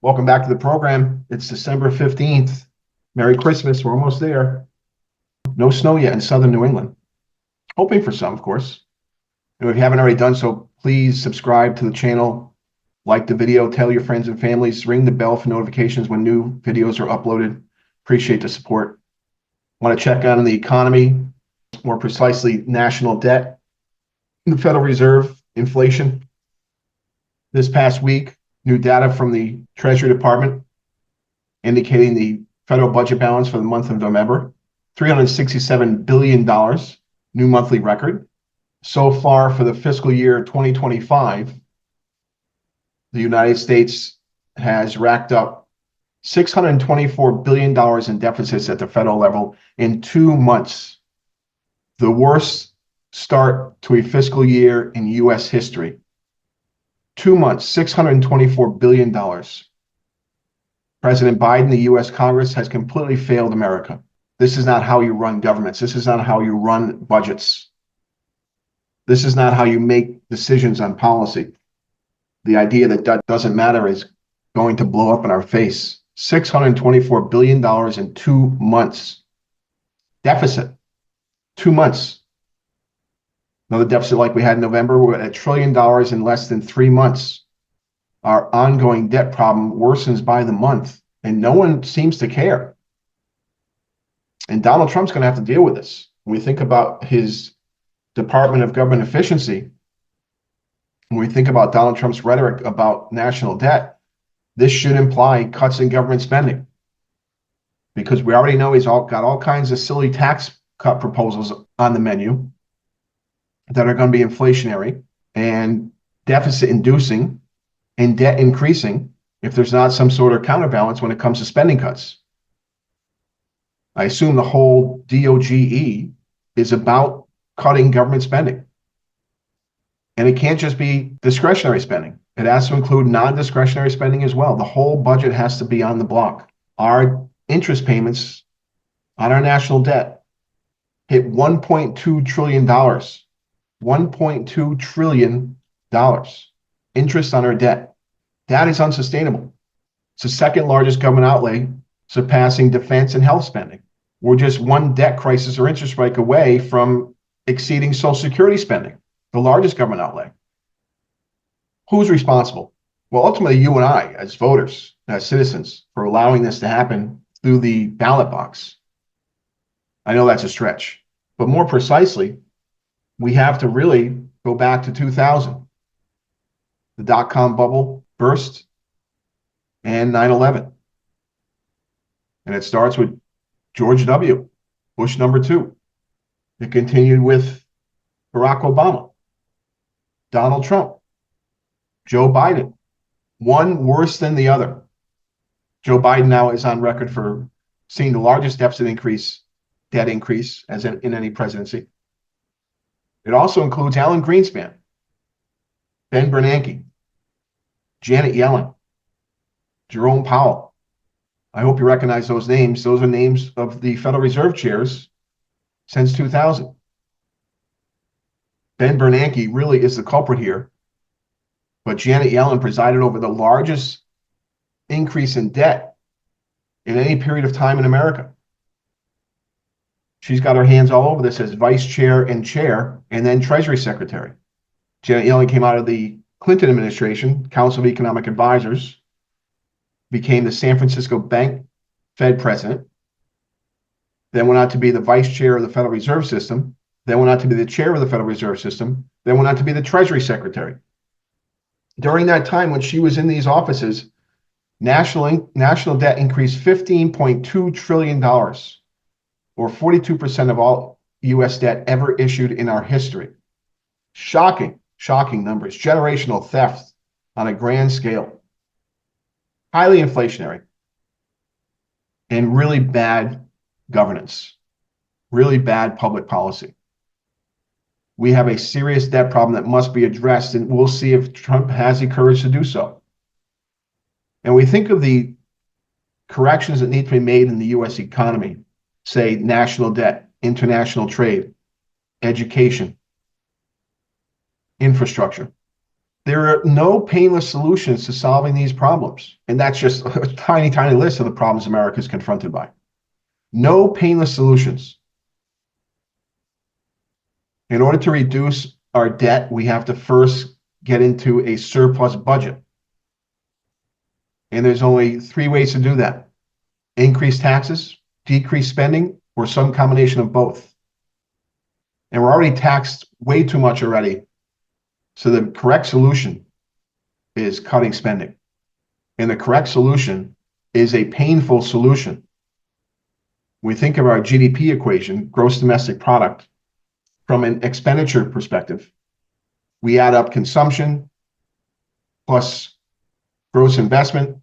Welcome back to the program. It's December 15th. Merry Christmas. We're almost there. No snow yet in southern New England. Hoping for some, of course. And if you haven't already done so, please subscribe to the channel, like the video, tell your friends and families, ring the bell for notifications when new videos are uploaded. Appreciate the support. Want to check on the economy, more precisely national debt, the Federal Reserve, inflation. This past week, new data from the Treasury Department indicating the federal budget balance for the month of November, $367 billion, new monthly record. So far for the fiscal year 2025, the United States has racked up $624 billion in deficits at the federal level in 2 months, the worst start to a fiscal year in U.S. history. 2 months, $624 billion. President Biden, the U.S. Congress has completely failed America. This is not how you run governments. This is not how you run budgets. This is not how you make decisions on policy. The idea that that doesn't matter is going to blow up in our face. $624 billion in 2 months. Deficit. 2 months. Another deficit like we had in November. We're at $1 trillion in less than 3 months. Our ongoing debt problem worsens by the month, and no one seems to care. And Donald Trump's going to have to deal with this. When we think about his Department of Government Efficiency, when we think about Donald Trump's rhetoric about national debt, this should imply cuts in government spending. Because we already know he's got all kinds of silly tax cut proposals on the menu that are going to be inflationary and deficit inducing and debt increasing if there's not some sort of counterbalance when it comes to spending cuts. I assume the whole DOGE is about cutting government spending. And it can't just be discretionary spending. It has to include non-discretionary spending as well. The whole budget has to be on the block. Our interest payments on our national debt hit $1.2 trillion. $1.2 trillion interest on our debt. That is unsustainable. It's the second largest government outlay, surpassing defense and health spending. We're just one debt crisis or interest spike away from exceeding Social Security spending, the largest government outlay. Who's responsible? Well, ultimately, you and I, as voters, as citizens, for allowing this to happen through the ballot box. I know that's a stretch, but more precisely, we have to really go back to 2000. The dot-com bubble burst and 9/11. And it starts with George W., Bush #2. It continued with Barack Obama, Donald Trump, Joe Biden, one worse than the other. Joe Biden now is on record for seeing the largest deficit increase, debt increase, as in any presidency. It also includes Alan Greenspan, Ben Bernanke, Janet Yellen, Jerome Powell. I hope you recognize those names. Those are names of the Federal Reserve chairs since 2000. Ben Bernanke really is the culprit here, but Janet Yellen presided over the largest increase in debt in any period of time in America. She's got her hands all over this as vice chair and chair, and then Treasury Secretary. Janet Yellen came out of the Clinton administration, Council of Economic Advisors, became the San Francisco Bank Fed president, then went on to be the vice chair of the Federal Reserve System, then went on to be the chair of the Federal Reserve System, then went on to be the Treasury Secretary. During that time when she was in these offices, national debt increased $15.2 trillion, or 42% of all U.S. debt ever issued in our history. Shocking numbers. Generational theft on a grand scale. Highly inflationary. And really bad governance. Really bad public policy. We have a serious debt problem that must be addressed, and we'll see if Trump has the courage to do so. And we think of the corrections that need to be made in the U.S. economy, say national debt, international trade, education, infrastructure. There are no painless solutions to solving these problems. And that's just a tiny, tiny list of the problems America is confronted by. No painless solutions. In order to reduce our debt, we have to first get into a surplus budget. And there's only three ways to do that: increase taxes, decrease spending, or some combination of both. And we're already taxed way too much already. So the correct solution is cutting spending. And the correct solution is a painful solution. When we think of our GDP equation, gross domestic product, from an expenditure perspective, we add up consumption plus gross investment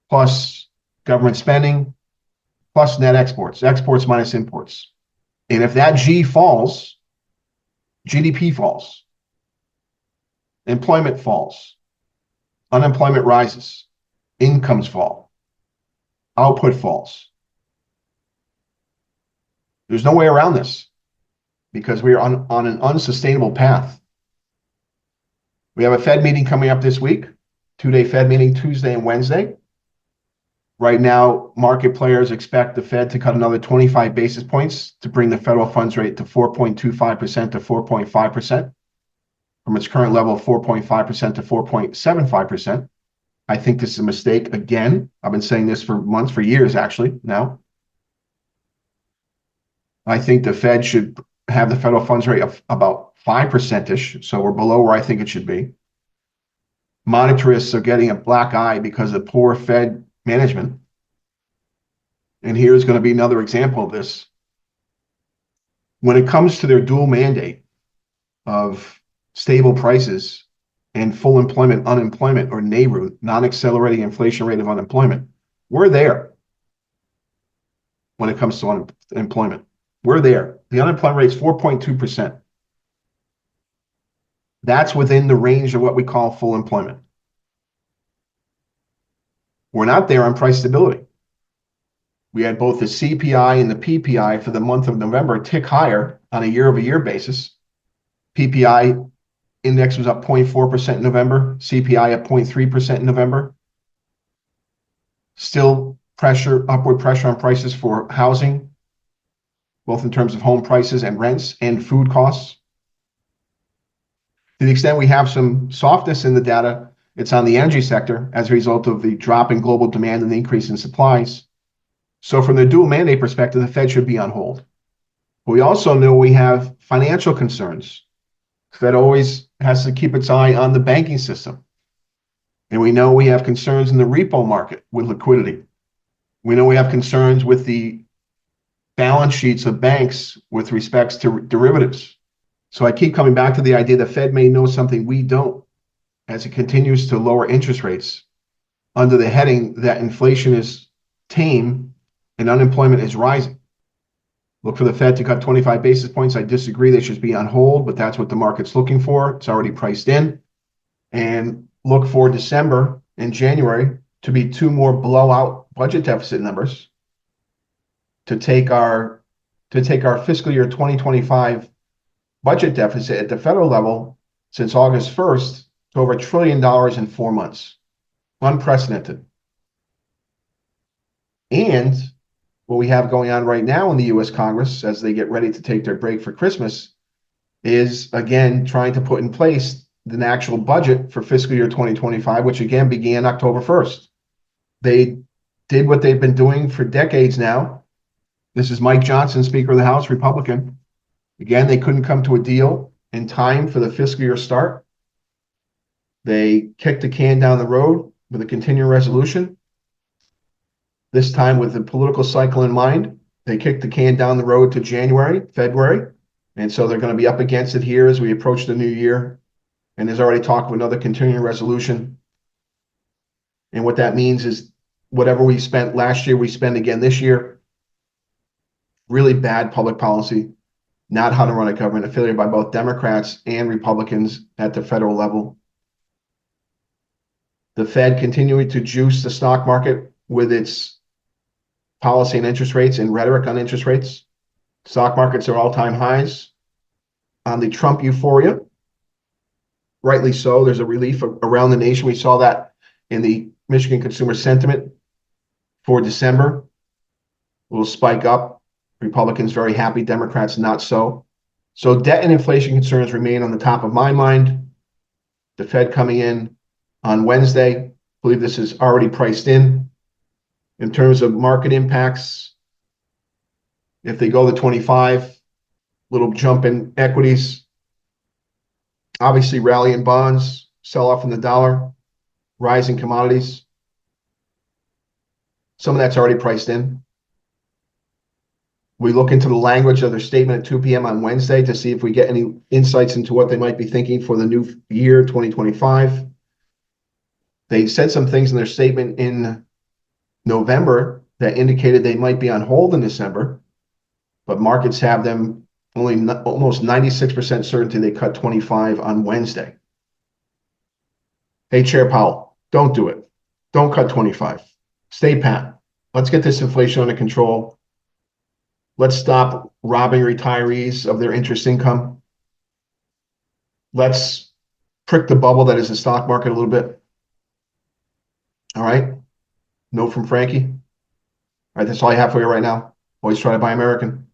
plus government spending plus net exports, exports minus imports. And if that G falls, GDP falls, employment falls, unemployment rises, incomes fall, output falls. There's no way around this because we are on an unsustainable path. We have a Fed meeting coming up this week, two-day Fed meeting Tuesday and Wednesday. Right now, market players expect the Fed to cut another 25 basis points to bring the federal funds rate to 4.25% to 4.5% from its current level of 4.5% to 4.75%. I think this is a mistake again. I've been saying this for months, for years actually now. I think the Fed should have the federal funds rate of about 5%-ish, so we're below where I think it should be. Monetarists are getting a black eye because of poor Fed management. And here's going to be another example of this. When it comes to their dual mandate of stable prices and full employment, unemployment, or NAIRU, non-accelerating inflation rate of unemployment, we're there. When it comes to unemployment, we're there. The unemployment rate is 4.2%. That's within the range of what we call full employment. We're not there on price stability. We had both the CPI and the PPI for the month of November tick higher on a year-over-year basis. PPI index was up 0.4% in November, CPI up 0.3% in November. Still upward pressure on prices for housing, both in terms of home prices and rents and food costs. To the extent we have some softness in the data, it's on the energy sector as a result of the drop in global demand and the increase in supplies. So from the dual mandate perspective, the Fed should be on hold. But we also know we have financial concerns. The Fed always has to keep its eye on the banking system. And we know we have concerns in the repo market with liquidity. We know we have concerns with the balance sheets of banks with respects to derivatives. So I keep coming back to the idea the Fed may know something we don't as it continues to lower interest rates under the heading that inflation is tame and unemployment is rising. Look for the Fed to cut 25 basis points. I disagree. They should be on hold, but that's what the market's looking for. It's already priced in. And look for December and January to be two more blowout budget deficit numbers to take our fiscal year 2025 budget deficit at the federal level since August 1st to over $1 trillion in 4 months. Unprecedented. And what we have going on right now in the U.S. Congress as they get ready to take their break for Christmas is, again, trying to put in place the actual budget for fiscal year 2025, which again began October 1st. They did what they've been doing for decades now. This is Mike Johnson, Speaker of the House, Republican. Again, they couldn't come to a deal in time for the fiscal year start. They kicked the can down the road with a continuing resolution. This time with the political cycle in mind, they kicked the can down the road to January, February. And so they're going to be up against it here as we approach the new year. And there's already talk of another continuing resolution. And what that means is whatever we spent last year, we spend again this year. Really bad public policy, not how to run a government, affiliated by both Democrats and Republicans at the federal level. The Fed continuing to juice the stock market with its policy and interest rates and rhetoric on interest rates. Stock markets are all-time highs. On the Trump euphoria, rightly so. There's a relief around the nation. We saw that in the Michigan consumer sentiment for December. A little spike up. Republicans very happy, Democrats not so. So debt and inflation concerns remain on the top of my mind. The Fed coming in on Wednesday. I believe this is already priced in. In terms of market impacts, if they go to 25, little jump in equities, obviously rally in bonds, sell off in the dollar, rise in commodities. Some of that's already priced in. We look into the language of their statement at 2 p.m. on Wednesday to see if we get any insights into what they might be thinking for the new year, 2025. They said some things in their statement in November that indicated they might be on hold in December, but markets have them only almost 96% certainty they cut 25 on Wednesday. Hey, Chair Powell, don't do it. Don't cut 25. Stay pat. Let's get this inflation under control. Let's stop robbing retirees of their interest income. Let's prick the bubble that is the stock market a little bit. All right. Note from Frankie. All right. That's all I have for you right now. Always try to buy American.